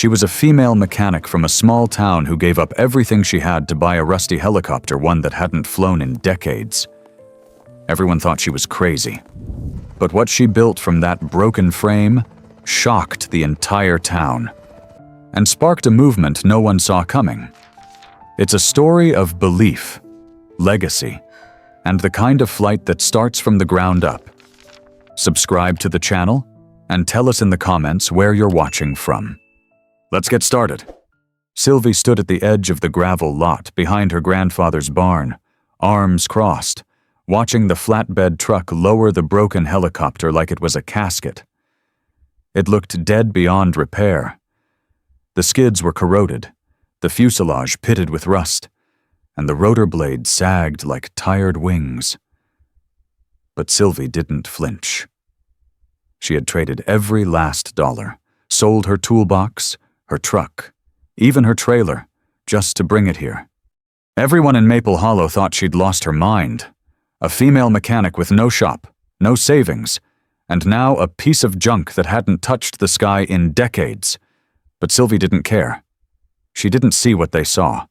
She was a female mechanic from a small town who gave up everything she had to buy a rusty helicopter, one that hadn't flown in decades. Everyone thought she was crazy. But what she built from that broken frame shocked the entire town and sparked a movement no one saw coming. It's a story of belief, legacy, and the kind of flight that starts from the ground up. Subscribe to the channel and tell us in the comments where you're watching from. Let's get started. Sylvie stood at the edge of the gravel lot behind her grandfather's barn, arms crossed, watching the flatbed truck lower the broken helicopter like it was a casket. It looked dead beyond repair. The skids were corroded, the fuselage pitted with rust, and the rotor blades sagged like tired wings. But Sylvie didn't flinch. She had traded every last dollar, sold her toolbox, her truck, even her trailer, just to bring it here. Everyone in Maple Hollow thought she'd lost her mind. A female mechanic with no shop, no savings, and now a piece of junk that hadn't touched the sky in decades. But Sylvie didn't care. She didn't see what they saw.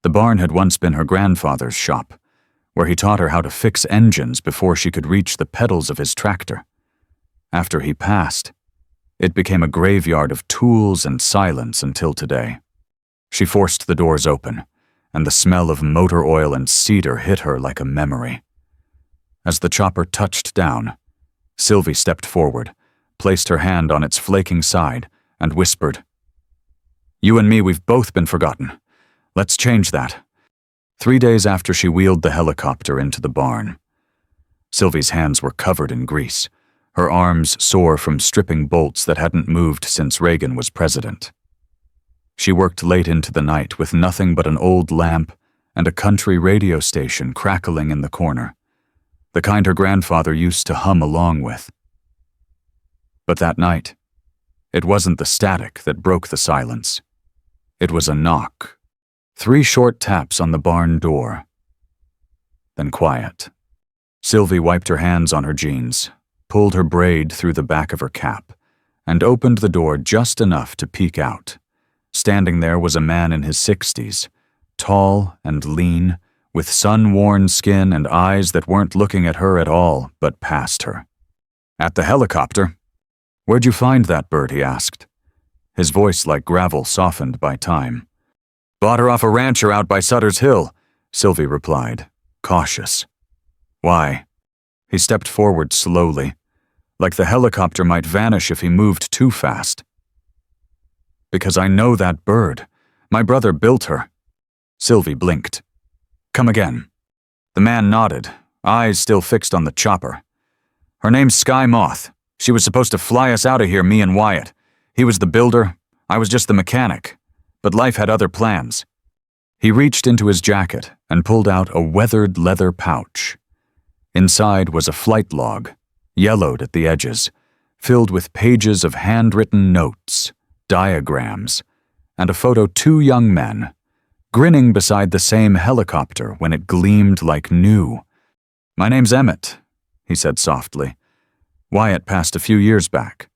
The barn had once been her grandfather's shop, where he taught her how to fix engines before she could reach the pedals of his tractor. After he passed, it became a graveyard of tools and silence until today. She forced the doors open, and the smell of motor oil and cedar hit her like a memory. As the chopper touched down, Sylvie stepped forward, placed her hand on its flaking side, and whispered, "You and me, we've both been forgotten. Let's change that." 3 days after she wheeled the helicopter into the barn, Sylvie's hands were covered in grease, her arms sore from stripping bolts that hadn't moved since Reagan was president. She worked late into the night with nothing but an old lamp and a country radio station crackling in the corner, the kind her grandfather used to hum along with. But that night, it wasn't the static that broke the silence. It was a knock. 3 short taps on the barn door. Then quiet. Sylvie wiped her hands on her jeans, pulled her braid through the back of her cap, and opened the door just enough to peek out. Standing there was a man in his 60s, tall and lean, with sun-worn skin and eyes that weren't looking at her at all, but past her. "At the helicopter? Where'd you find that bird?" he asked, his voice like gravel softened by time. "Bought her off a rancher out by Sutter's Hill," Sylvie replied, cautious. "Why?" He stepped forward slowly, like the helicopter might vanish if he moved too fast. "Because I know that bird. My brother built her." Sylvie blinked. "Come again." The man nodded, eyes still fixed on the chopper. "Her name's Sky Moth. She was supposed to fly us out of here, me and Wyatt. He was the builder, I was just the mechanic, but life had other plans." He reached into his jacket and pulled out a weathered leather pouch. Inside was a flight log, yellowed at the edges, filled with pages of handwritten notes, diagrams, and a photo of 2 young men, grinning beside the same helicopter when it gleamed like new. "My name's Emmett," he said softly. "Wyatt passed a few years back.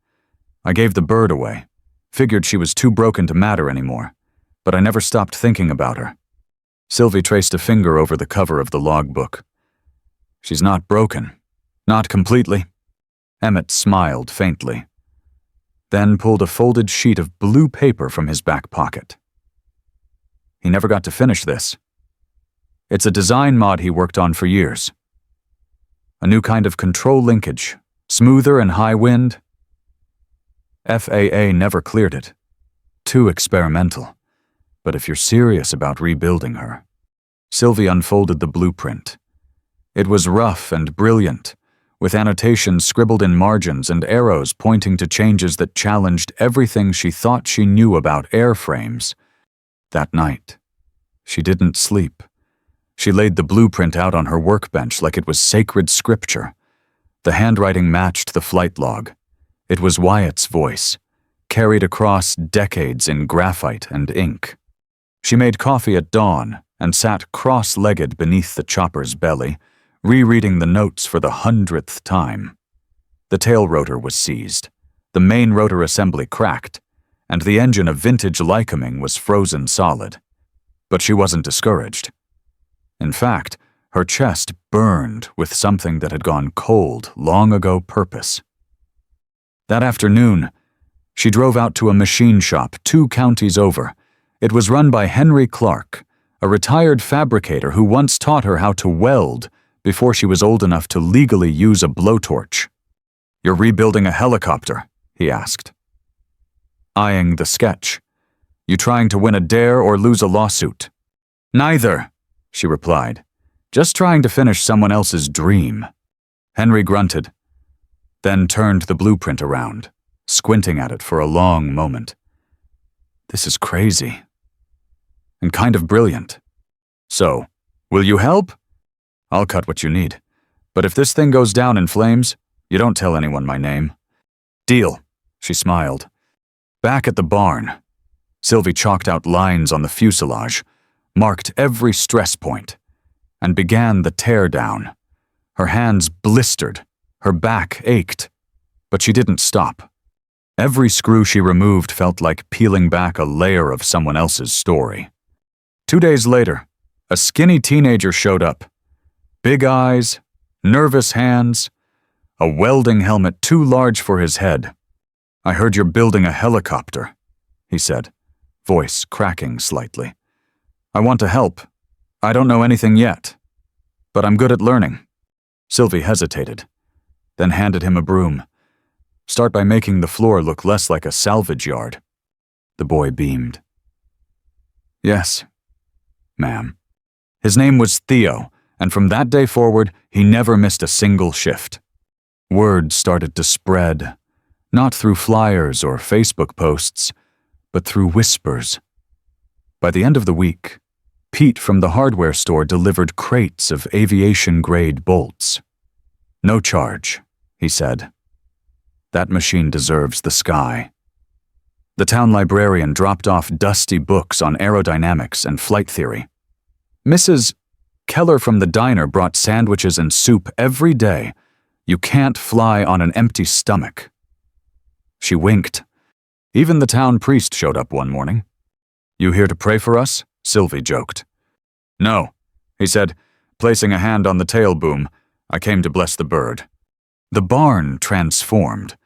I gave the bird away, figured she was too broken to matter anymore, but I never stopped thinking about her." Sylvie traced a finger over the cover of the logbook. "She's not broken. Not completely." Emmett smiled faintly, then pulled a folded sheet of blue paper from his back pocket. "He never got to finish this. It's a design mod he worked on for years. A new kind of control linkage, smoother in high wind. FAA never cleared it. Too experimental. But if you're serious about rebuilding her..." Sylvie unfolded the blueprint. It was rough and brilliant, with annotations scribbled in margins and arrows pointing to changes that challenged everything she thought she knew about airframes. That night, she didn't sleep. She laid the blueprint out on her workbench like it was sacred scripture. The handwriting matched the flight log. It was Wyatt's voice, carried across decades in graphite and ink. She made coffee at dawn and sat cross-legged beneath the chopper's belly, rereading the notes for the 100th time. The tail rotor was seized, the main rotor assembly cracked, and the engine of vintage Lycoming was frozen solid. But she wasn't discouraged. In fact, her chest burned with something that had gone cold long ago purpose. That afternoon, she drove out to a machine shop 2 counties over. It was run by Henry Clark, a retired fabricator who once taught her how to weld before she was old enough to legally use a blowtorch. "You're rebuilding a helicopter?" he asked. Eyeing the sketch. "You trying to win a dare or lose a lawsuit?" "Neither," she replied. "Just trying to finish someone else's dream." Henry grunted, then turned the blueprint around, squinting at it for a long moment. "This is crazy. And kind of brilliant. So, will you help? I'll cut what you need. But if this thing goes down in flames, you don't tell anyone my name." "Deal," she smiled. Back at the barn, Sylvie chalked out lines on the fuselage, marked every stress point, and began the tear-down. Her hands blistered, her back ached, but she didn't stop. Every screw she removed felt like peeling back a layer of someone else's story. 2 days later, a skinny teenager showed up. Big eyes, nervous hands, a welding helmet too large for his head. "I heard you're building a helicopter," he said, voice cracking slightly. "I want to help. I don't know anything yet, but I'm good at learning." Sylvie hesitated, then handed him a broom. "Start by making the floor look less like a salvage yard." The boy beamed. "Yes, ma'am." His name was Theo, and from that day forward, he never missed a single shift. Word started to spread, not through flyers or Facebook posts, but through whispers. By the end of the week, Pete from the hardware store delivered crates of aviation-grade bolts. "No charge," he said. "That machine deserves the sky." The town librarian dropped off dusty books on aerodynamics and flight theory. Mrs. Keller from the diner brought sandwiches and soup every day. You can't fly on an empty stomach. She winked. Even the town priest showed up one morning. "You here to pray for us?" Sylvie joked. "No," he said, placing a hand on the tail boom. "I came to bless the bird." The barn transformed.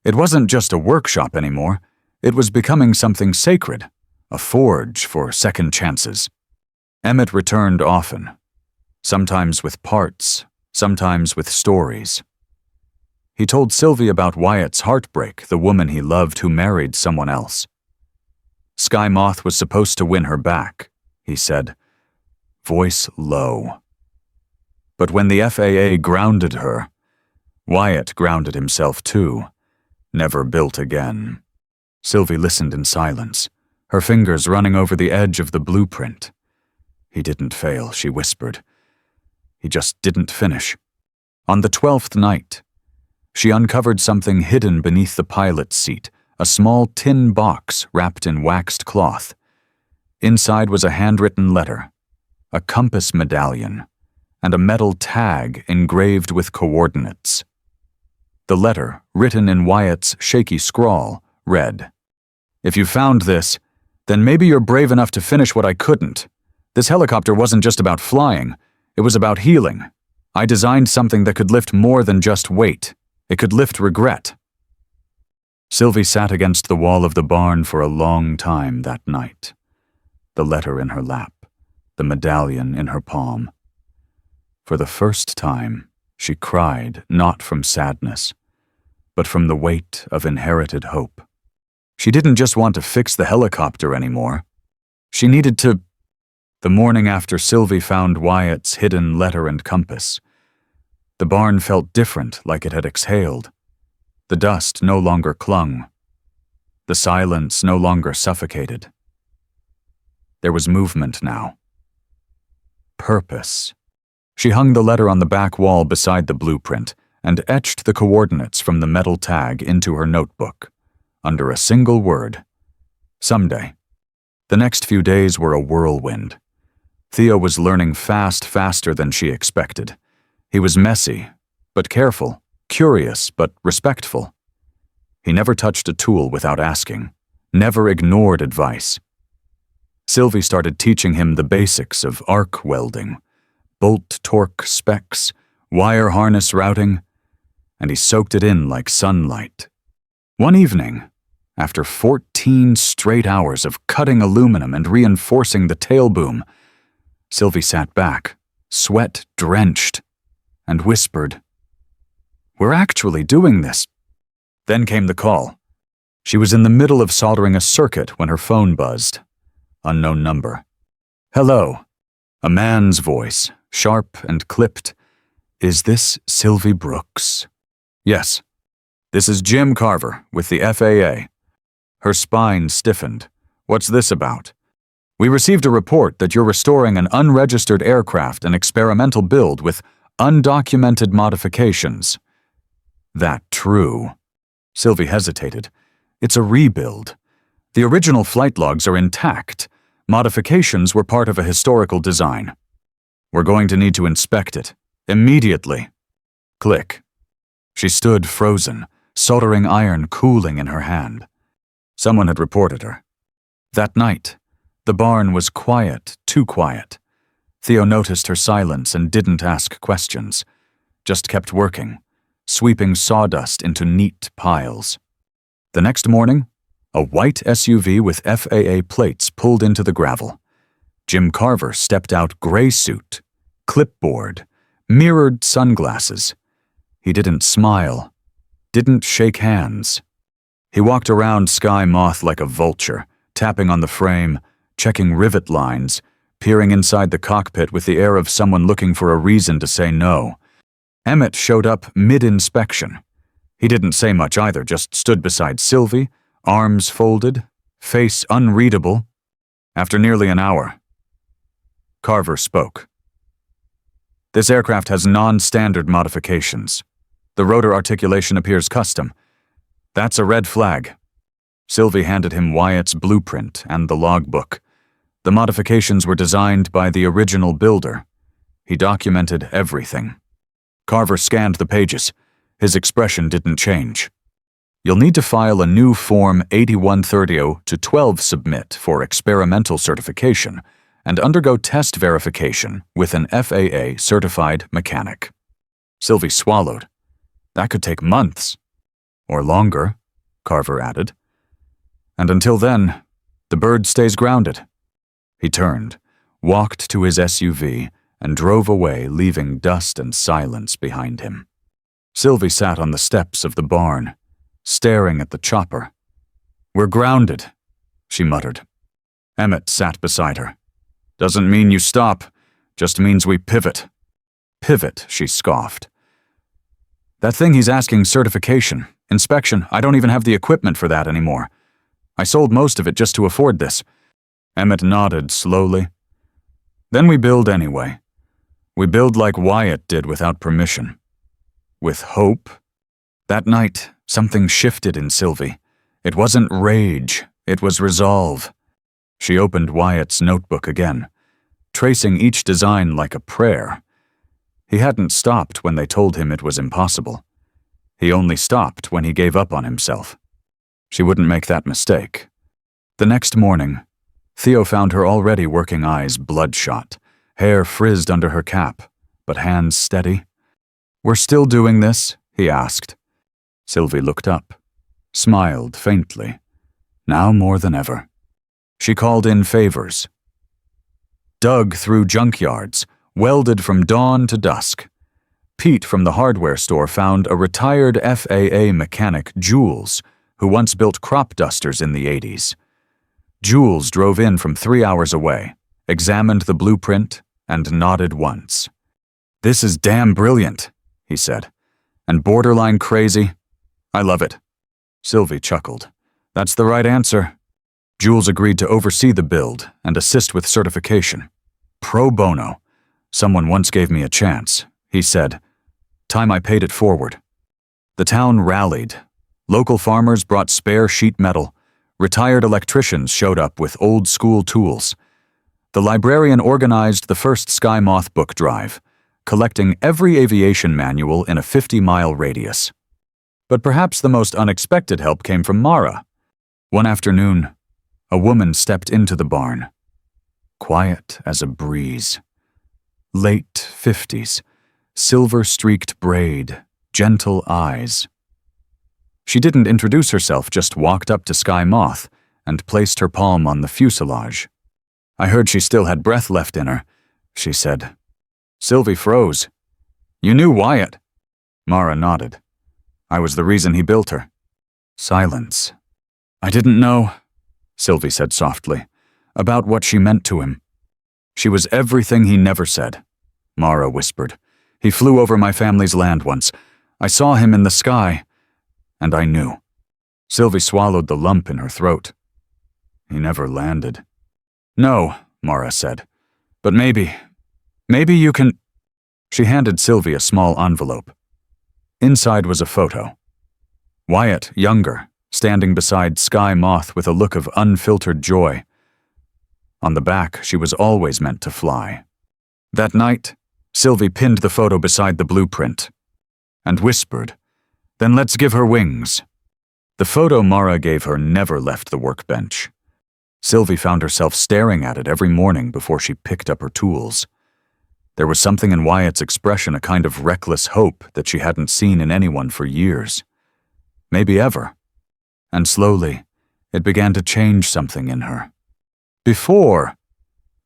It wasn't just a workshop anymore. It was becoming something sacred, a forge for second chances. Emmett returned often, sometimes with parts, sometimes with stories. He told Sylvie about Wyatt's heartbreak, the woman he loved who married someone else. Sky Moth was supposed to win her back, he said, voice low. But when the FAA grounded her, Wyatt grounded himself too, never built again. Sylvie listened in silence, her fingers running over the edge of the blueprint. "He didn't fail," she whispered. "He just didn't finish." On the 12th night, she uncovered something hidden beneath the pilot's seat, a small tin box wrapped in waxed cloth. Inside was a handwritten letter, a compass medallion, and a metal tag engraved with coordinates. The letter, written in Wyatt's shaky scrawl, read, "If you found this, then maybe you're brave enough to finish what I couldn't. This helicopter wasn't just about flying, it was about healing. I designed something that could lift more than just weight. It could lift regret." Sylvie sat against the wall of the barn for a long time that night, the letter in her lap, the medallion in her palm. For the first time, she cried not from sadness, but from the weight of inherited hope. She didn't just want to fix the helicopter anymore. She needed to. The morning after Sylvie found Wyatt's hidden letter and compass, the barn felt different, like it had exhaled. The dust no longer clung. The silence no longer suffocated. There was movement now. Purpose. She hung the letter on the back wall beside the blueprint and etched the coordinates from the metal tag into her notebook, under a single word: someday. The next few days were a whirlwind. Theo was learning faster than she expected. He was messy, but careful, curious, but respectful. He never touched a tool without asking, never ignored advice. Sylvie started teaching him the basics of arc welding, bolt torque specs, wire harness routing, and he soaked it in like sunlight. One evening, after 14 straight hours of cutting aluminum and reinforcing the tail boom, Sylvie sat back, sweat-drenched, and whispered, "We're actually doing this." Then came the call. She was in the middle of soldering a circuit when her phone buzzed. Unknown number. "Hello." A man's voice, sharp and clipped. "Is this Sylvie Brooks?" "Yes." "This is Jim Carver with the FAA." Her spine stiffened. "What's this about?" "We received a report that you're restoring an unregistered aircraft, an experimental build with undocumented modifications." "That true?" Sylvie hesitated. "It's a rebuild. The original flight logs are intact. Modifications were part of a historical design. We're going to need to inspect it. Immediately." Click. She stood frozen, soldering iron cooling in her hand. Someone had reported her. That night, the barn was quiet, too quiet. Theo noticed her silence and didn't ask questions, just kept working, sweeping sawdust into neat piles. The next morning, a white SUV with FAA plates pulled into the gravel. Jim Carver stepped out, gray suit, clipboard, mirrored sunglasses. He didn't smile, didn't shake hands. He walked around Sky Moth like a vulture, tapping on the frame, checking rivet lines, peering inside the cockpit with the air of someone looking for a reason to say no. Emmett showed up mid-inspection. He didn't say much either, just stood beside Sylvie, arms folded, face unreadable. After nearly an hour, Carver spoke. "This aircraft has non-standard modifications. The rotor articulation appears custom. That's a red flag." Sylvie handed him Wyatt's blueprint and the logbook. The modifications were designed by the original builder. He documented everything. Carver scanned the pages. His expression didn't change. "You'll need to file a new Form 8130-12 submit for experimental certification and undergo test verification with an FAA-certified mechanic." Sylvie swallowed. "That could take months." "Or longer," Carver added. "And until then, the bird stays grounded." He turned, walked to his SUV, and drove away, leaving dust and silence behind him. Sylvie sat on the steps of the barn, staring at the chopper. "We're grounded," she muttered. Emmett sat beside her. "Doesn't mean you stop, just means we pivot." "Pivot," she scoffed. "That thing he's asking, certification, inspection, I don't even have the equipment for that anymore. I sold most of it just to afford this." Emmett nodded slowly. "Then we build anyway. We build like Wyatt did without permission. With hope." That night, something shifted in Sylvie. It wasn't rage, it was resolve. She opened Wyatt's notebook again, tracing each design like a prayer. He hadn't stopped when they told him it was impossible. He only stopped when he gave up on himself. She wouldn't make that mistake. The next morning, Theo found her already working, eyes bloodshot, hair frizzed under her cap, but hands steady. "We're still doing this?" he asked. Sylvie looked up, smiled faintly. Now more than ever. She called in favors. Dug through junkyards, welded from dawn to dusk. Pete from the hardware store found a retired FAA mechanic, Jules, who once built crop dusters in the 80s. Jules drove in from 3 hours away, examined the blueprint, and nodded once. "This is damn brilliant," he said. "And borderline crazy. I love it." Sylvie chuckled. "That's the right answer." Jules agreed to oversee the build and assist with certification. Pro bono. "Someone once gave me a chance," he said. "Time I paid it forward." The town rallied. Local farmers brought spare sheet metal. Retired electricians showed up with old-school tools. The librarian organized the first Sky Moth book drive, collecting every aviation manual in a 50-mile radius. But perhaps the most unexpected help came from Mara. One afternoon, a woman stepped into the barn, quiet as a breeze. Late 50s, silver-streaked braid, gentle eyes. She didn't introduce herself, just walked up to Sky Moth and placed her palm on the fuselage. "I heard she still had breath left in her," she said. Sylvie froze. "You knew Wyatt?" Mara nodded. "I was the reason he built her." Silence. "I didn't know," Sylvie said softly, "about what she meant to him." "She was everything he never said," Mara whispered. "He flew over my family's land once. I saw him in the sky, and I knew." Sylvie swallowed the lump in her throat. "He never landed." "No," Mara said. "But maybe you can—" She handed Sylvie a small envelope. Inside was a photo. Wyatt, younger, standing beside Sky Moth with a look of unfiltered joy. On the back, she was always meant to fly. That night, Sylvie pinned the photo beside the blueprint and whispered, "Then let's give her wings." The photo Mara gave her never left the workbench. Sylvie found herself staring at it every morning before she picked up her tools. There was something in Wyatt's expression, a kind of reckless hope that she hadn't seen in anyone for years. Maybe ever. And slowly, it began to change something in her. Before,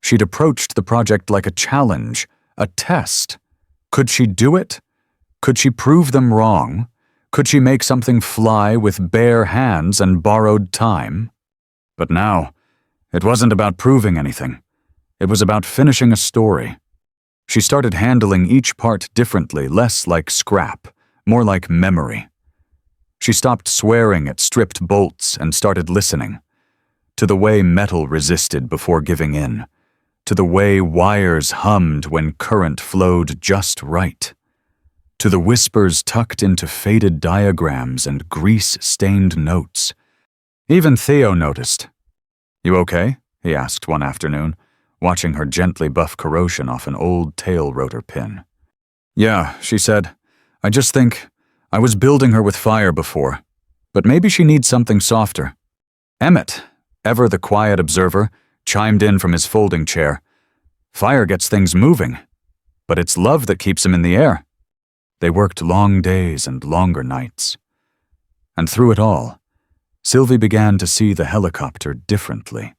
she'd approached the project like a challenge, a test. Could she do it? Could she prove them wrong? Could she make something fly with bare hands and borrowed time? But now, it wasn't about proving anything. It was about finishing a story. She started handling each part differently, less like scrap, more like memory. She stopped swearing at stripped bolts and started listening. To the way metal resisted before giving in. To the way wires hummed when current flowed just right. To the whispers tucked into faded diagrams and grease-stained notes. Even Theo noticed. "You okay?" he asked one afternoon, watching her gently buff corrosion off an old tail rotor pin. "Yeah," she said. "I just think I was building her with fire before, but maybe she needs something softer." Emmett, ever the quiet observer, chimed in from his folding chair. "Fire gets things moving, but it's love that keeps them in the air." They worked long days and longer nights. And through it all, Sylvie began to see the helicopter differently.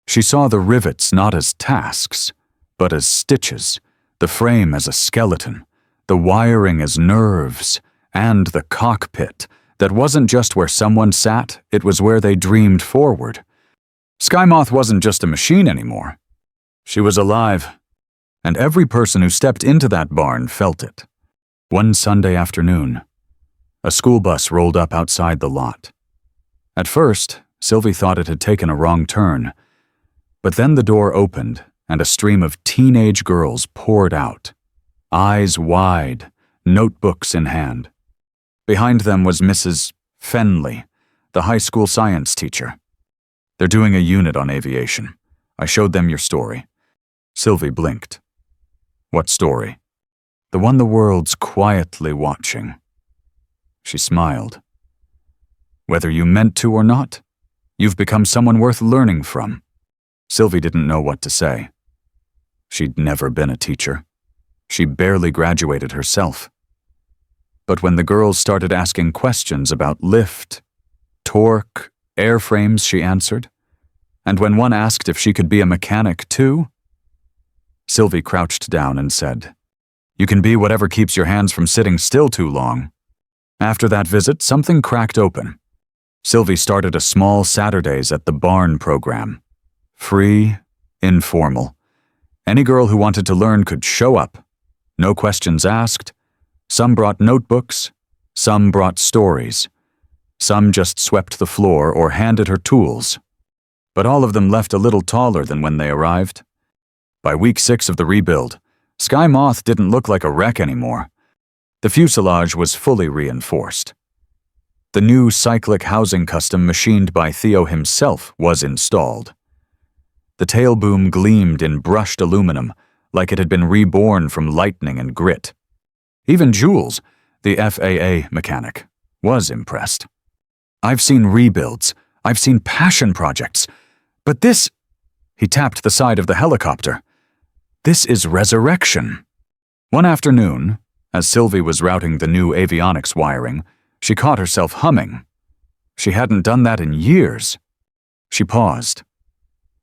She saw the rivets not as tasks, but as stitches, the frame as a skeleton, the wiring as nerves, and the cockpit that wasn't just where someone sat, it was where they dreamed forward. Sky Moth wasn't just a machine anymore. She was alive, and every person who stepped into that barn felt it. One Sunday afternoon, a school bus rolled up outside the lot. At first, Sylvie thought it had taken a wrong turn, but then the door opened and a stream of teenage girls poured out, eyes wide, notebooks in hand. Behind them was Mrs. Fenley, the high school science teacher. "They're doing a unit on aviation. I showed them your story." Sylvie blinked. "What story?" "The one the world's quietly watching." She smiled. "Whether you meant to or not, you've become someone worth learning from." Sylvie didn't know what to say. She'd never been a teacher. She barely graduated herself. But when the girls started asking questions about lift, torque, airframes, she answered. And when one asked if she could be a mechanic too, Sylvie crouched down and said, "You can be whatever keeps your hands from sitting still too long." After that visit, something cracked open. Sylvie started a small Saturdays at the barn program. Free, informal. Any girl who wanted to learn could show up. No questions asked. Some brought notebooks. Some brought stories. Some just swept the floor or handed her tools. But all of them left a little taller than when they arrived. By week 6 of the rebuild, Sky Moth didn't look like a wreck anymore. The fuselage was fully reinforced. The new cyclic housing custom machined by Theo himself was installed. The tail boom gleamed in brushed aluminum, like it had been reborn from lightning and grit. Even Jules, the FAA mechanic, was impressed. "I've seen rebuilds. I've seen passion projects. But this—" He tapped the side of the helicopter. "This is resurrection." One afternoon, as Sylvie was routing the new avionics wiring, she caught herself humming. She hadn't done that in years. She paused,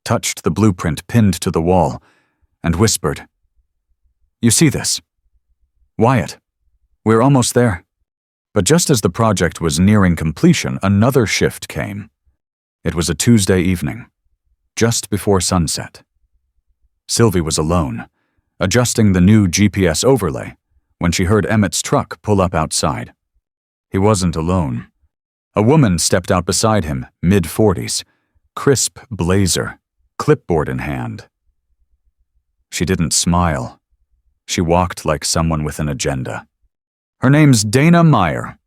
touched the blueprint pinned to the wall, and whispered, "You see this? Wyatt, we're almost there." But just as the project was nearing completion, another shift came. It was a Tuesday evening, just before sunset. Sylvie was alone, adjusting the new GPS overlay, when she heard Emmett's truck pull up outside. He wasn't alone. A woman stepped out beside him, mid-40s, crisp blazer, clipboard in hand. She didn't smile. She walked like someone with an agenda. "Her name's Dana Meyer,"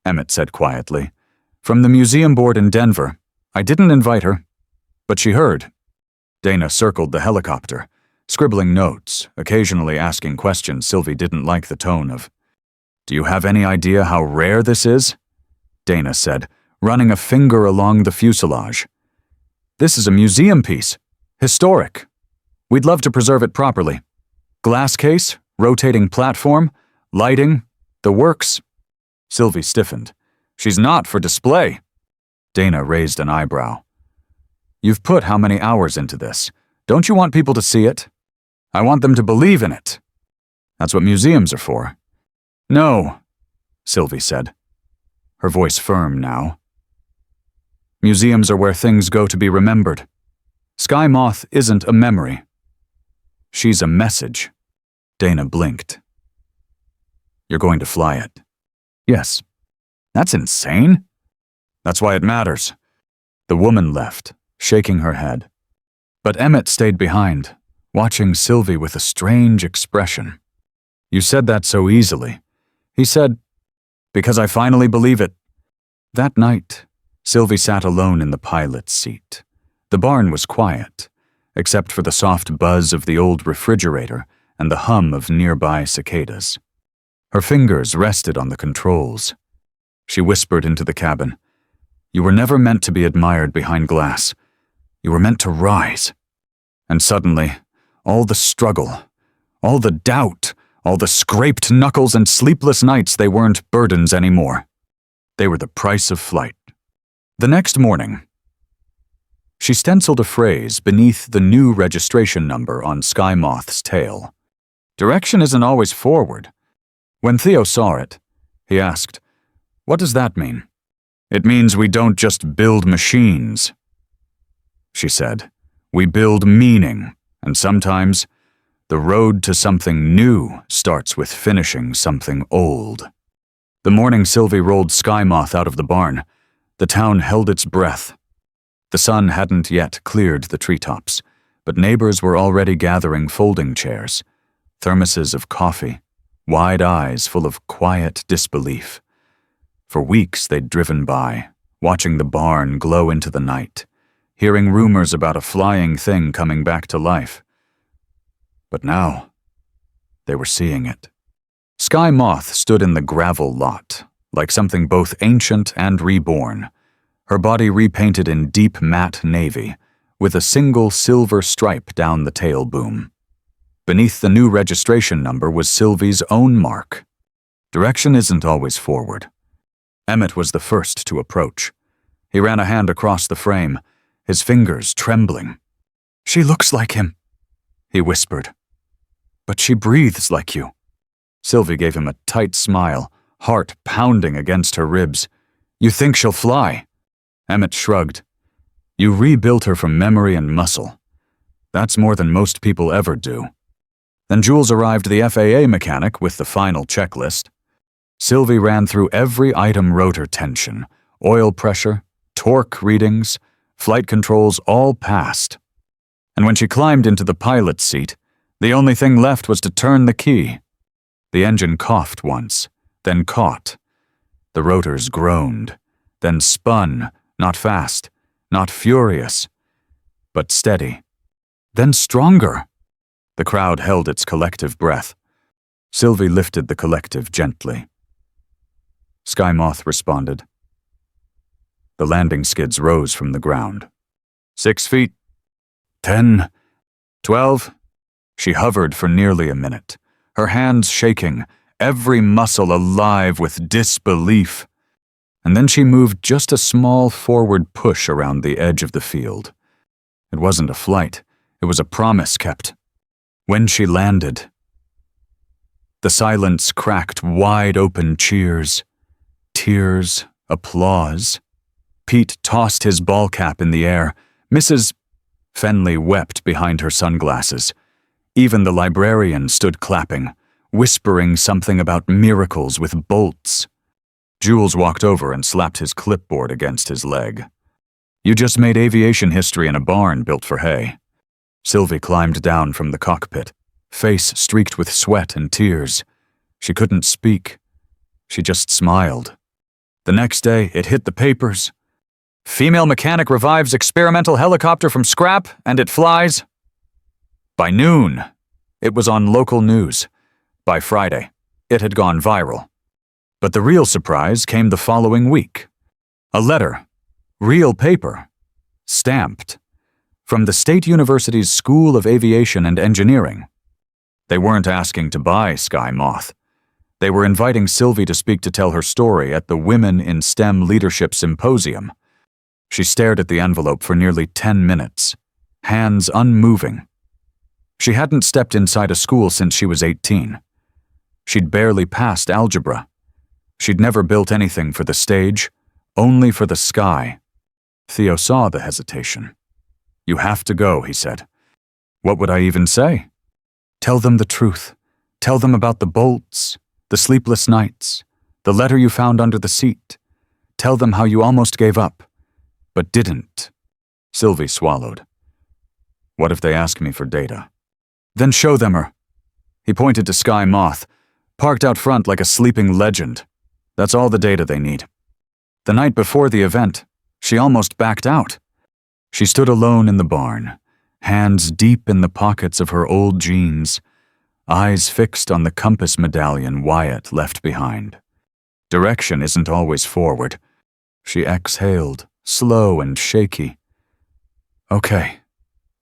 Emmett said quietly. "From the museum board in Denver. I didn't invite her, but she heard." Dana circled the helicopter, scribbling notes, occasionally asking questions Sylvie didn't like the tone of. "Do you have any idea how rare this is?" Dana said, running a finger along the fuselage. "This is a museum piece. Historic. We'd love to preserve it properly. Glass case, rotating platform, lighting, the works." Sylvie stiffened. "She's not for display." Dana raised an eyebrow. "You've put how many hours into this? Don't you want people to see it? I want them to believe in it. That's what museums are for." "No," Sylvie said, her voice firm now. "Museums are where things go to be remembered. Sky Moth isn't a memory. She's a message." Dana blinked. "You're going to fly it?" "Yes." "That's insane." "That's why it matters." The woman left, shaking her head. But Emmett stayed behind, watching Sylvie with a strange expression. "You said that so easily." He said, "Because I finally believe it." That night, Sylvie sat alone in the pilot's seat. The barn was quiet, except for the soft buzz of the old refrigerator and the hum of nearby cicadas. Her fingers rested on the controls. She whispered into the cabin, "You were never meant to be admired behind glass. You were meant to rise." And suddenly, all the struggle, all the doubt, all the scraped knuckles and sleepless nights, they weren't burdens anymore. They were the price of flight. The next morning, she stenciled a phrase beneath the new registration number on Sky Moth's tail. Direction isn't always forward. When Theo saw it, he asked, "What does that mean?" "It means we don't just build machines," she said. "We build meaning, and sometimes the road to something new starts with finishing something old." The morning Sylvie rolled Sky Moth out of the barn, the town held its breath. The sun hadn't yet cleared the treetops, but neighbors were already gathering folding chairs, thermoses of coffee, wide eyes full of quiet disbelief. For weeks they'd driven by, watching the barn glow into the night, hearing rumors about a flying thing coming back to life. But now, they were seeing it. Sky Moth stood in the gravel lot, like something both ancient and reborn, her body repainted in deep matte navy, with a single silver stripe down the tail boom. Beneath the new registration number was Sylvie's own mark. Direction isn't always forward. Emmett was the first to approach. He ran a hand across the frame, his fingers trembling. "She looks like him," he whispered. "But she breathes like you." Sylvie gave him a tight smile, heart pounding against her ribs. "You think she'll fly?" Emmett shrugged. "You rebuilt her from memory and muscle. That's more than most people ever do." Then Jules arrived, the FAA mechanic, with the final checklist. Sylvie ran through every item: rotor tension, oil pressure, torque readings, flight controls, all passed. And when she climbed into the pilot's seat, the only thing left was to turn the key. The engine coughed once, then caught. The rotors groaned, then spun, not fast, not furious, but steady, then stronger. The crowd held its collective breath. Sylvie lifted the collective gently. Sky Moth responded, The landing skids rose from the ground. 6 feet. 10. 12. She hovered for nearly a minute, her hands shaking, every muscle alive with disbelief. And then she moved just a small forward push around the edge of the field. It wasn't a flight, it was a promise kept. When she landed, the silence cracked wide open cheers, tears, applause. Pete tossed his ball cap in the air. Mrs. Fenley wept behind her sunglasses. Even the librarian stood clapping, whispering something about miracles with bolts. Jules walked over and slapped his clipboard against his leg. You just made aviation history in a barn built for hay. Sylvie climbed down from the cockpit, face streaked with sweat and tears. She couldn't speak. She just smiled. The next day, it hit the papers. Female mechanic revives experimental helicopter from scrap, and it flies. By noon, it was on local news. By Friday, it had gone viral. But the real surprise came the following week. A letter, real paper, stamped, from the State University's School of Aviation and Engineering. They weren't asking to buy Sky Moth. They were inviting Sylvie to speak to tell her story at the Women in STEM Leadership Symposium. She stared at the envelope for nearly 10 minutes, hands unmoving. She hadn't stepped inside a school since she was 18. She'd barely passed algebra. She'd never built anything for the stage, only for the sky. Theo saw the hesitation. You have to go, he said. What would I even say? Tell them the truth. Tell them about the bolts, the sleepless nights, the letter you found under the seat. Tell them how you almost gave up, but didn't. Sylvie swallowed. What if they ask me for data? Then show them her. He pointed to Sky Moth, parked out front like a sleeping legend. That's all the data they need. The night before the event, she almost backed out. She stood alone in the barn, hands deep in the pockets of her old jeans, eyes fixed on the compass medallion Wyatt left behind. Direction isn't always forward. She exhaled, slow and shaky. Okay,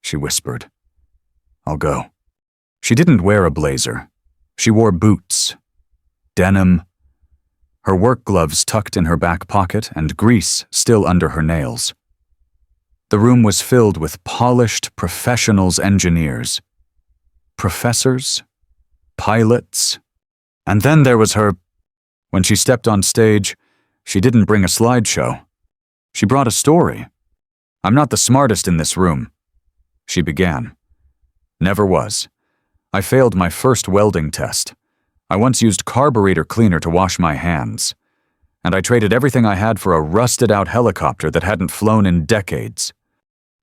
she whispered. I'll go. She didn't wear a blazer. She wore boots. Denim. Her work gloves tucked in her back pocket and grease still under her nails. The room was filled with polished professionals engineers. Professors. Pilots. And then there was her. When she stepped on stage, she didn't bring a slideshow. She brought a story. I'm not the smartest in this room. She began. Never was. I failed my first welding test. I once used carburetor cleaner to wash my hands. And I traded everything I had for a rusted-out helicopter that hadn't flown in decades.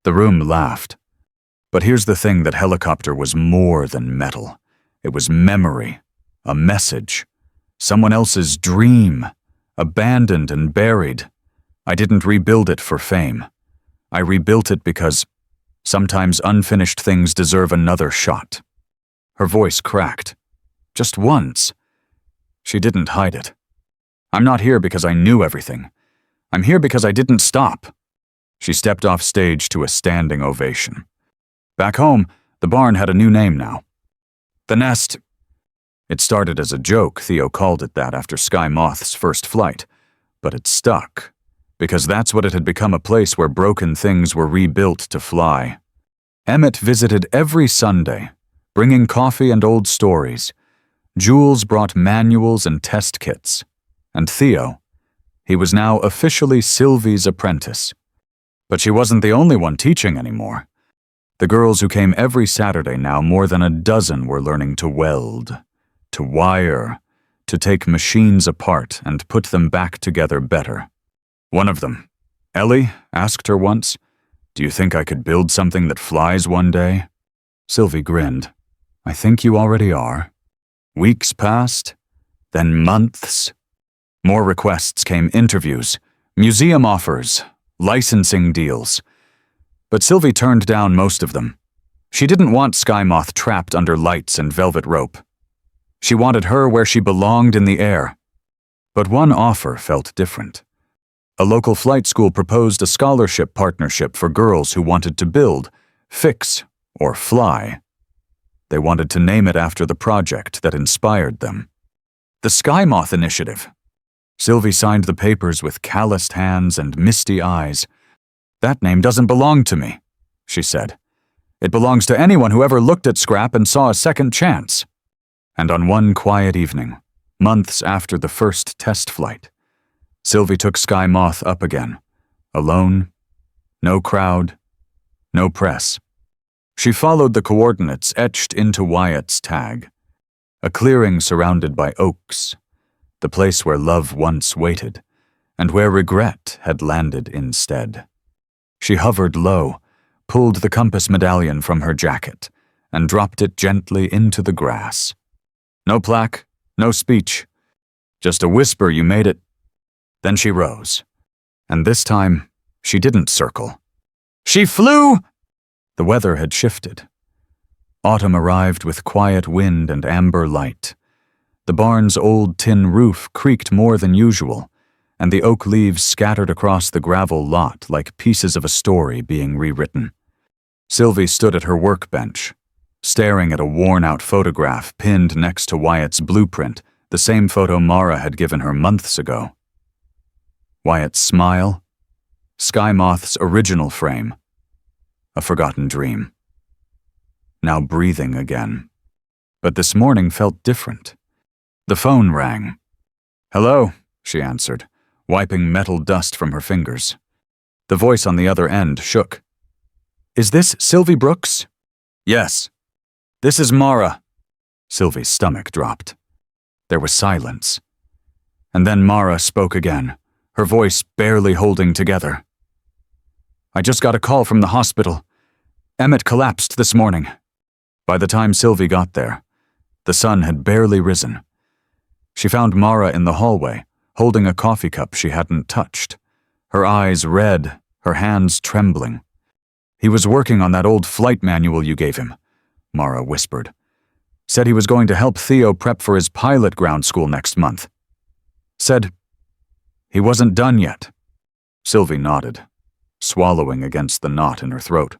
The room laughed. But here's the thing: that helicopter was more than metal. It was memory, a message, someone else's dream, abandoned and buried. I didn't rebuild it for fame. I rebuilt it because sometimes unfinished things deserve another shot. Her voice cracked. Just once. She didn't hide it. I'm not here because I knew everything. I'm here because I didn't stop. She stepped off stage to a standing ovation. Back home, the barn had a new name now. The Nest. It started as a joke. Theo called it that after Sky Moth's first flight. But it stuck, because that's what it had become, a place where broken things were rebuilt to fly. Emmett visited every Sunday, bringing coffee and old stories. Jules brought manuals and test kits. And Theo, he was now officially Sylvie's apprentice. But she wasn't the only one teaching anymore. The girls who came every Saturday now, more than a dozen, were learning to weld, to wire, to take machines apart and put them back together better. One of them, Ellie, asked her once, "Do you think I could build something that flies one day?" Sylvie grinned. "I think you already are." Weeks passed, then months. More requests came: interviews, museum offers, licensing deals. But Sylvie turned down most of them. She didn't want Sky Moth trapped under lights and velvet rope. She wanted her where she belonged, in the air. But one offer felt different. A local flight school proposed a scholarship partnership for girls who wanted to build, fix, or fly. They wanted to name it after the project that inspired them. The Sky Moth Initiative. Sylvie signed the papers with calloused hands and misty eyes. "That name doesn't belong to me," she said. "It belongs to anyone who ever looked at scrap and saw a second chance." And on one quiet evening, months after the first test flight, Sylvie took Sky Moth up again, alone, no crowd, no press. She followed the coordinates etched into Wyatt's tag, a clearing surrounded by oaks, the place where love once waited, and where regret had landed instead. She hovered low, pulled the compass medallion from her jacket, and dropped it gently into the grass. No plaque, no speech, just a whisper, "You made it." Then she rose, and this time she didn't circle. She flew! The weather had shifted. Autumn arrived with quiet wind and amber light. The barn's old tin roof creaked more than usual, and the oak leaves scattered across the gravel lot like pieces of a story being rewritten. Sylvie stood at her workbench, staring at a worn-out photograph pinned next to Wyatt's blueprint, the same photo Mara had given her months ago. Wyatt's smile, Sky Moth's original frame, a forgotten dream. Now breathing again. But this morning felt different. The phone rang. "Hello," she answered, wiping metal dust from her fingers. The voice on the other end shook. "Is this Sylvie Brooks?" "Yes." "This is Mara." Sylvie's stomach dropped. There was silence. And then Mara spoke again, her voice barely holding together. "I just got a call from the hospital. Emmett collapsed this morning." By the time Sylvie got there, the sun had barely risen. She found Mara in the hallway, holding a coffee cup she hadn't touched, her eyes red, her hands trembling. "He was working on that old flight manual you gave him," Mara whispered. "Said he was going to help Theo prep for his pilot ground school next month. Said he wasn't done yet." Sylvie nodded, swallowing against the knot in her throat.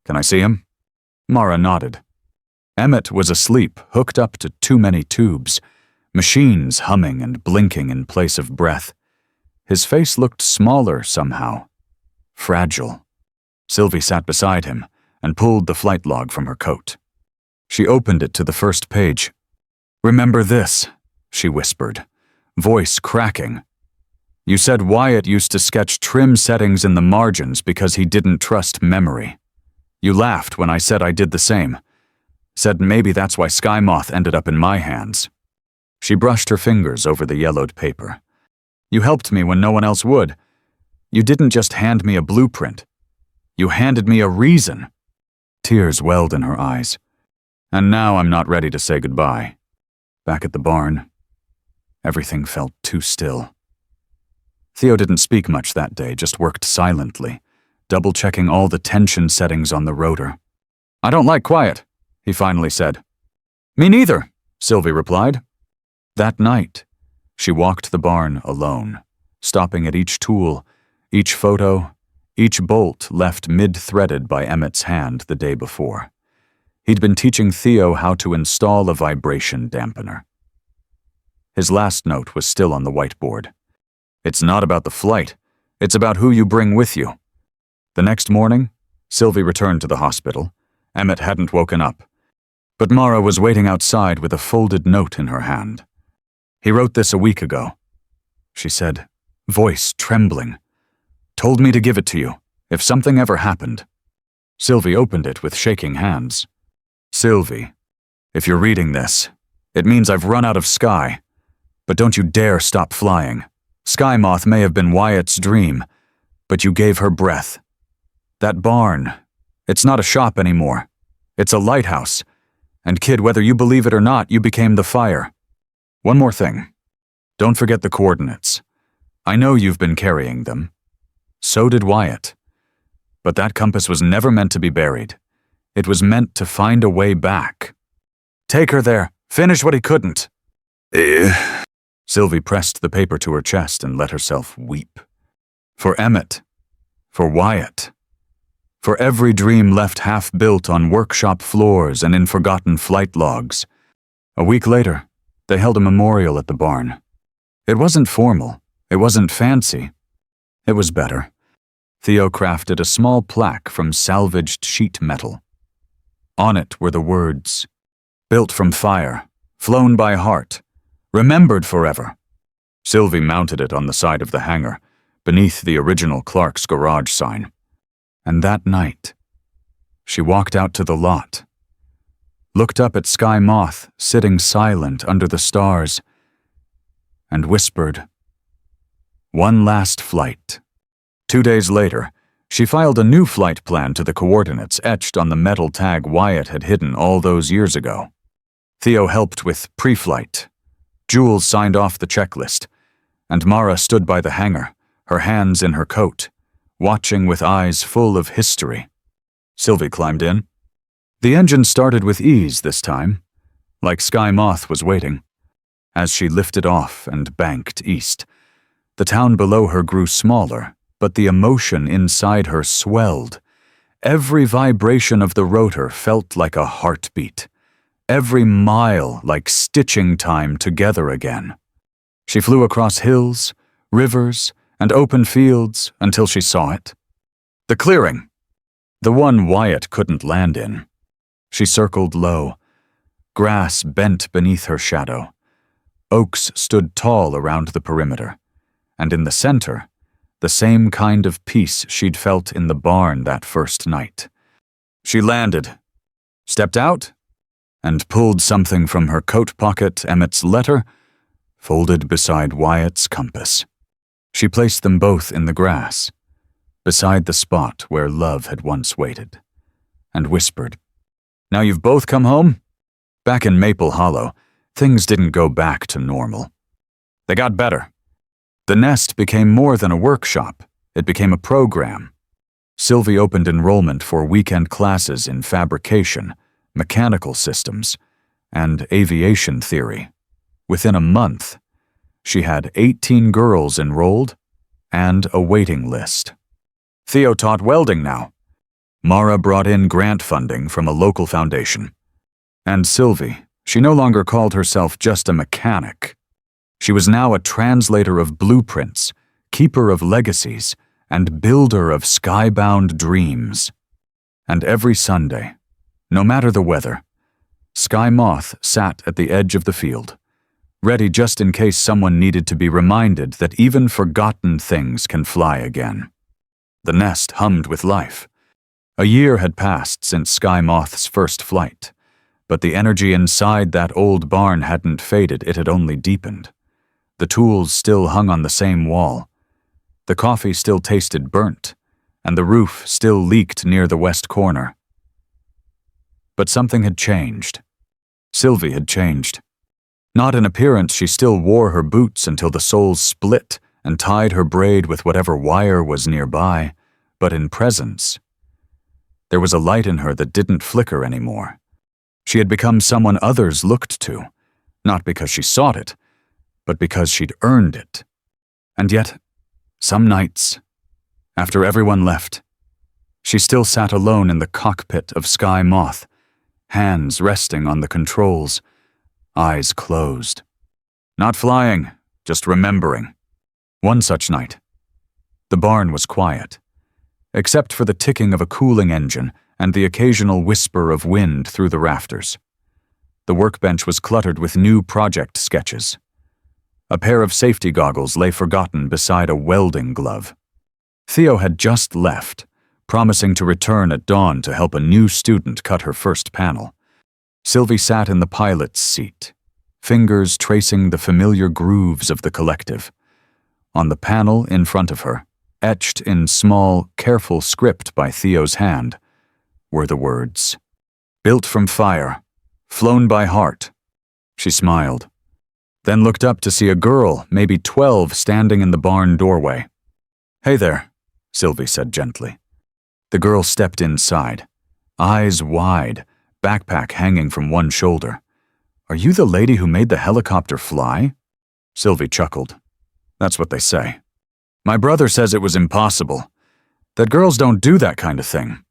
"Can I see him?" Mara nodded. Emmett was asleep, hooked up to too many tubes, machines humming and blinking in place of breath. His face looked smaller somehow, fragile. Sylvie sat beside him and pulled the flight log from her coat. She opened it to the first page. "Remember this," she whispered, voice cracking. "You said Wyatt used to sketch trim settings in the margins because he didn't trust memory. You laughed when I said I did the same. Said maybe that's why Sky Moth ended up in my hands." She brushed her fingers over the yellowed paper. "You helped me when no one else would. You didn't just hand me a blueprint. You handed me a reason." Tears welled in her eyes. "And now I'm not ready to say goodbye." Back at the barn, everything felt too still. Theo didn't speak much that day, just worked silently, double-checking all the tension settings on the rotor. "I don't like quiet," he finally said. "Me neither," Sylvie replied. That night, she walked the barn alone, stopping at each tool, each photo, each bolt left mid-threaded by Emmett's hand the day before. He'd been teaching Theo how to install a vibration dampener. His last note was still on the whiteboard. "It's not about the flight, it's about who you bring with you." The next morning, Sylvie returned to the hospital. Emmett hadn't woken up, but Mara was waiting outside with a folded note in her hand. "He wrote this a week ago," she said, voice trembling. "Told me to give it to you, if something ever happened." Sylvie opened it with shaking hands. "Sylvie, if you're reading this, it means I've run out of sky. But don't you dare stop flying. Sky Moth may have been Wyatt's dream, but you gave her breath. That barn, it's not a shop anymore. It's a lighthouse. And kid, whether you believe it or not, you became the fire. One more thing. Don't forget the coordinates. I know you've been carrying them. So did Wyatt. But that compass was never meant to be buried. It was meant to find a way back. Take her there. Finish what he couldn't." Sylvie pressed the paper to her chest and let herself weep. For Emmett. For Wyatt. For every dream left half-built on workshop floors and in forgotten flight logs. A week later, they held a memorial at the barn. It wasn't formal. It wasn't fancy. It was better. Theo crafted a small plaque from salvaged sheet metal. On it were the words, "Built from fire, flown by heart, remembered forever." Sylvie mounted it on the side of the hangar, beneath the original Clark's garage sign. And that night, she walked out to the lot, looked up at Sky Moth sitting silent under the stars, and whispered, "One last flight." 2 days later, she filed a new flight plan to the coordinates etched on the metal tag Wyatt had hidden all those years ago. Theo helped with pre-flight. Jules signed off the checklist, and Mara stood by the hangar, her hands in her coat, watching with eyes full of history. Sylvie climbed in. The engine started with ease this time, like Sky Moth was waiting. As she lifted off and banked east, the town below her grew smaller, but the emotion inside her swelled. Every vibration of the rotor felt like a heartbeat. Every mile like stitching time together again. She flew across hills, rivers, and open fields until she saw it. The clearing. The one Wyatt couldn't land in. She circled low. Grass bent beneath her shadow. Oaks stood tall around the perimeter. And in the center, the same kind of peace she'd felt in the barn that first night. She landed, stepped out, and pulled something from her coat pocket, Emmett's letter, folded beside Wyatt's compass. She placed them both in the grass, beside the spot where love had once waited, and whispered, "Now you've both come home?" Back in Maple Hollow, things didn't go back to normal. They got better. The nest became more than a workshop. It became a program. Sylvie opened enrollment for weekend classes in fabrication, mechanical systems, and aviation theory. Within a month, she had 18 girls enrolled and a waiting list. Theo taught welding now. Mara brought in grant funding from a local foundation. And Sylvie, she no longer called herself just a mechanic. She was now a translator of blueprints, keeper of legacies, and builder of skybound dreams. And every Sunday, no matter the weather, Sky Moth sat at the edge of the field, ready just in case someone needed to be reminded that even forgotten things can fly again. The nest hummed with life. A year had passed since Sky Moth's first flight, but the energy inside that old barn hadn't faded, it had only deepened. The tools still hung on the same wall. The coffee still tasted burnt, and the roof still leaked near the west corner. But something had changed. Sylvie had changed. Not in appearance, she still wore her boots until the soles split and tied her braid with whatever wire was nearby, but in presence. There was a light in her that didn't flicker anymore. She had become someone others looked to, not because she sought it, but because she'd earned it. And yet, some nights, after everyone left, she still sat alone in the cockpit of Sky Moth, hands resting on the controls, eyes closed. Not flying, just remembering. One such night, the barn was quiet, except for the ticking of a cooling engine and the occasional whisper of wind through the rafters. The workbench was cluttered with new project sketches. A pair of safety goggles lay forgotten beside a welding glove. Theo had just left, promising to return at dawn to help a new student cut her first panel. Sylvie sat in the pilot's seat, fingers tracing the familiar grooves of the collective. On the panel in front of her, etched in small, careful script by Theo's hand, were the words, "Built from fire, flown by heart." She smiled, then looked up to see a girl, maybe 12, standing in the barn doorway. "Hey there," Sylvie said gently. The girl stepped inside, eyes wide, backpack hanging from one shoulder. "Are you the lady who made the helicopter fly?" Sylvie chuckled. That's what they say. My brother says it was impossible. That girls don't do that kind of thing.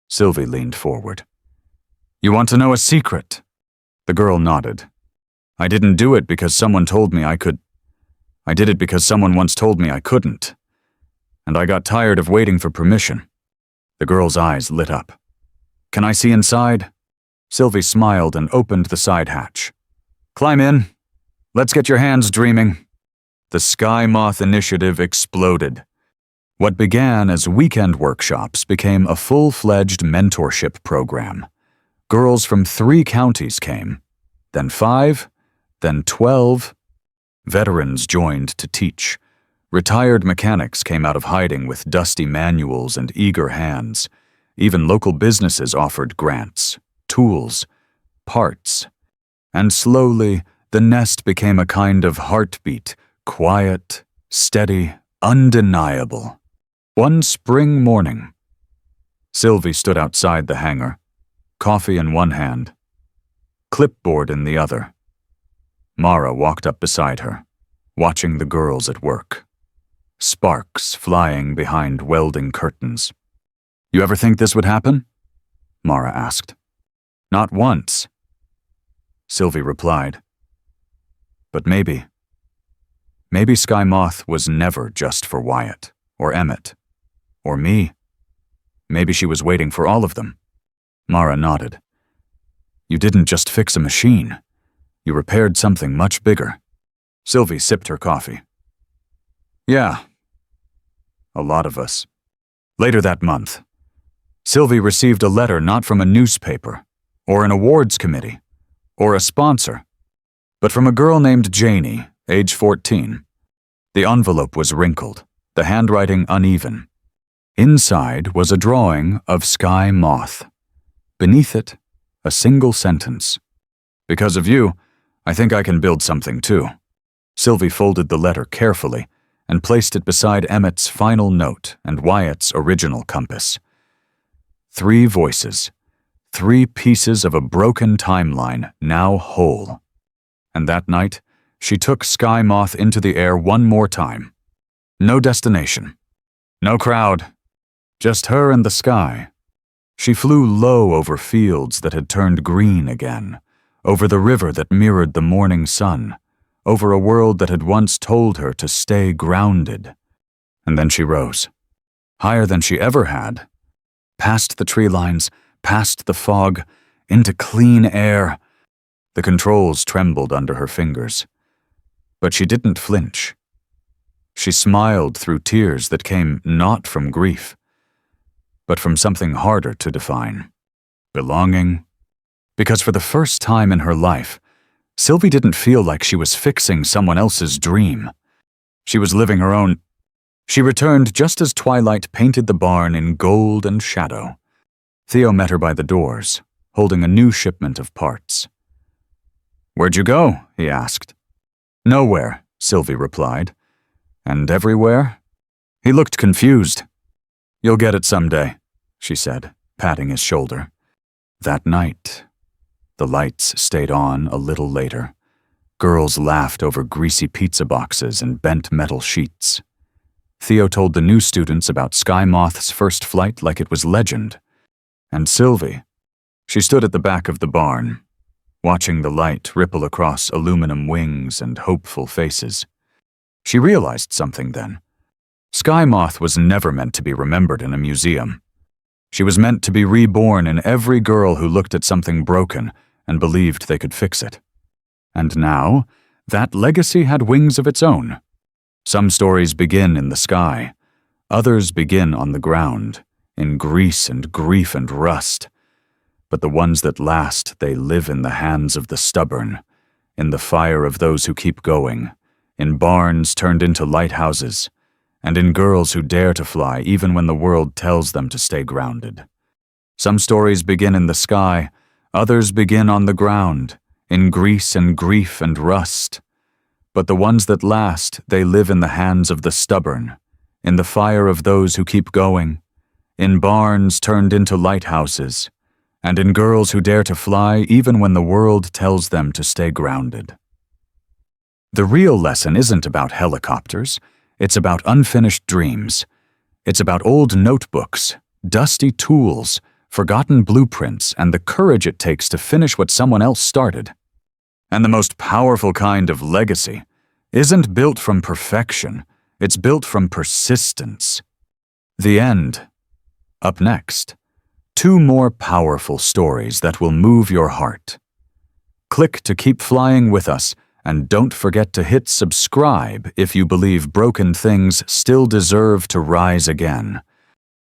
Sylvie leaned forward. You want to know a secret? The girl nodded. I didn't do it because someone told me I could. I did it because someone once told me I couldn't. And I got tired of waiting for permission. The girl's eyes lit up. Can I see inside? Sylvie smiled and opened the side hatch. Climb in. Let's get your hands dreaming. The Sky Moth Initiative exploded. What began as weekend workshops became a full-fledged mentorship program. Girls from 3 counties came, then 5, then 12. Veterans joined to teach. Retired mechanics came out of hiding with dusty manuals and eager hands. Even local businesses offered grants, tools, parts. And slowly, the nest became a kind of heartbeat, quiet, steady, undeniable. One spring morning, Sylvie stood outside the hangar, coffee in one hand, clipboard in the other. Mara walked up beside her, watching the girls at work. Sparks flying behind welding curtains. You ever think this would happen? Mara asked. Not once. Sylvie replied. But maybe Sky Moth was never just for Wyatt, or Emmett, or me. Maybe she was waiting for all of them. Mara nodded. You didn't just fix a machine. You repaired something much bigger. Sylvie sipped her coffee. Yeah. A lot of us. Later that month, Sylvie received a letter not from a newspaper, or an awards committee, or a sponsor, but from a girl named Janie, age 14. The envelope was wrinkled, the handwriting uneven. Inside was a drawing of Sky Moth. Beneath it, a single sentence. Because of you, I think I can build something too. Sylvie folded the letter carefully and placed it beside Emmett's final note and Wyatt's original compass. 3 voices, 3 pieces of a broken timeline, now whole. And that night, she took Sky Moth into the air one more time. No destination. No crowd. Just her and the sky. She flew low over fields that had turned green again, over the river that mirrored the morning sun, over a world that had once told her to stay grounded. And then she rose, higher than she ever had, past the tree lines, past the fog, into clean air. The controls trembled under her fingers. But she didn't flinch. She smiled through tears that came not from grief, but from something harder to define. Belonging. Because for the first time in her life, Sylvie didn't feel like she was fixing someone else's dream. She was living her own. She returned just as twilight painted the barn in gold and shadow. Theo met her by the doors, holding a new shipment of parts. Where'd you go? He asked. Nowhere, Sylvie replied. And everywhere? He looked confused. You'll get it someday, she said, patting his shoulder. That night, the lights stayed on a little later. Girls laughed over greasy pizza boxes and bent metal sheets. Theo told the new students about Sky Moth's first flight like it was legend. And Sylvie, she stood at the back of the barn, watching the light ripple across aluminum wings and hopeful faces. She realized something then. Sky Moth was never meant to be remembered in a museum. She was meant to be reborn in every girl who looked at something broken and believed they could fix it. And now, that legacy had wings of its own. Some stories begin in the sky. Others begin on the ground, in grease and grief and rust. But the ones that last, they live in the hands of the stubborn, in the fire of those who keep going, in barns turned into lighthouses, and in girls who dare to fly even when the world tells them to stay grounded. Some stories begin in the sky, others begin on the ground, in grease and grief and rust. But the ones that last, they live in the hands of the stubborn, in the fire of those who keep going, in barns turned into lighthouses, and in girls who dare to fly even when the world tells them to stay grounded. The real lesson isn't about helicopters. It's about unfinished dreams. It's about old notebooks, dusty tools, forgotten blueprints, and the courage it takes to finish what someone else started. And the most powerful kind of legacy isn't built from perfection. It's built from persistence. The end. Up next, 2 more powerful stories that will move your heart. Click to keep flying with us, and don't forget to hit subscribe if you believe broken things still deserve to rise again.